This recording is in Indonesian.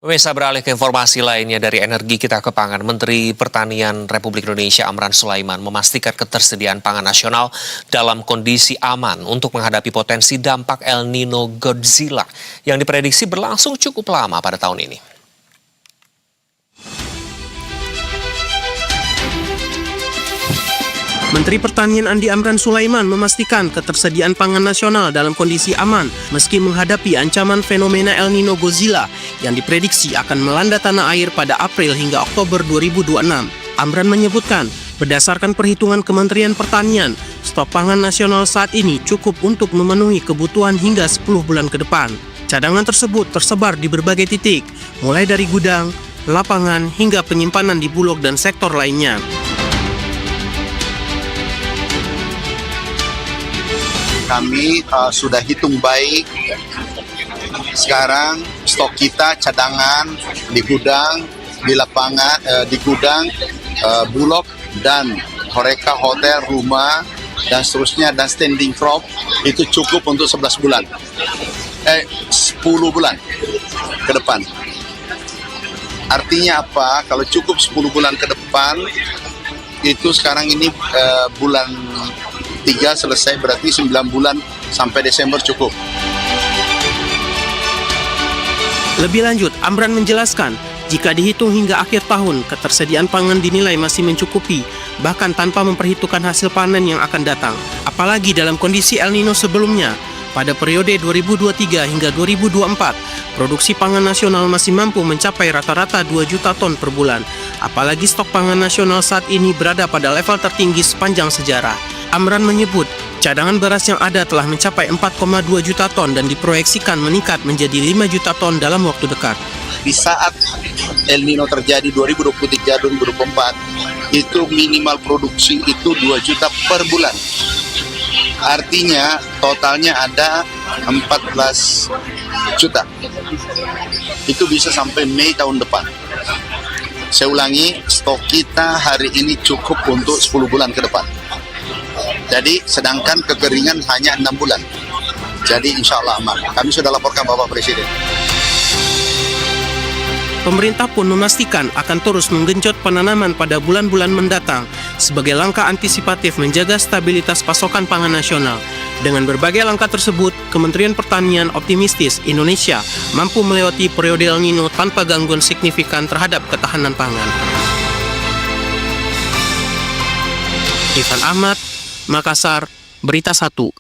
Pemirsa, beralih ke informasi lainnya dari energi kita ke pangan. Menteri Pertanian Republik Indonesia Amran Sulaiman memastikan ketersediaan pangan nasional dalam kondisi aman untuk menghadapi potensi dampak El Nino Godzilla yang diprediksi berlangsung cukup lama pada tahun ini. Menteri Pertanian Andi Amran Sulaiman memastikan ketersediaan pangan nasional dalam kondisi aman meski menghadapi ancaman fenomena El Nino Godzilla yang diprediksi akan melanda tanah air pada April hingga Oktober 2026. Amran menyebutkan, berdasarkan perhitungan Kementerian Pertanian, stok pangan nasional saat ini cukup untuk memenuhi kebutuhan hingga 10 bulan ke depan. Cadangan tersebut tersebar di berbagai titik, mulai dari gudang, lapangan, hingga penyimpanan di Bulog dan sektor lainnya. Kami sudah hitung baik. Sekarang stok kita cadangan di gudang, di lapangan, di gudang, Bulog dan Horeca, hotel, rumah, dan seterusnya, dan standing crop itu cukup untuk 11 bulan. 10 bulan ke depan. Artinya apa? Kalau cukup 10 bulan ke depan, itu sekarang ini bulan 3 selesai, berarti 9 bulan sampai Desember cukup. Lebih lanjut, Amran menjelaskan, jika dihitung hingga akhir tahun, ketersediaan pangan dinilai masih mencukupi, bahkan tanpa memperhitungkan hasil panen yang akan datang. Apalagi dalam kondisi El Nino sebelumnya, pada periode 2023 hingga 2024, produksi pangan nasional masih mampu mencapai rata-rata 2 juta ton per bulan. Apalagi stok pangan nasional saat ini berada pada level tertinggi sepanjang sejarah. Amran menyebut, cadangan beras yang ada telah mencapai 4,2 juta ton dan diproyeksikan meningkat menjadi 5 juta ton dalam waktu dekat. Di saat El Nino terjadi 2023-2024, itu minimal produksi itu 2 juta per bulan. Artinya totalnya ada 14 juta. Itu bisa sampai Mei tahun depan. Saya ulangi, stok kita hari ini cukup untuk 10 bulan ke depan. Jadi sedangkan kekeringan hanya 6 bulan. Jadi insya Allah aman. Kami sudah laporkan Bapak Presiden. Pemerintah pun memastikan akan terus menggenjot penanaman pada bulan-bulan mendatang sebagai langkah antisipatif menjaga stabilitas pasokan pangan nasional. Dengan berbagai langkah tersebut, Kementerian Pertanian optimistis Indonesia mampu melewati periode El Nino tanpa gangguan signifikan terhadap ketahanan pangan. Ivan Ahmad, Makassar, Berita 1.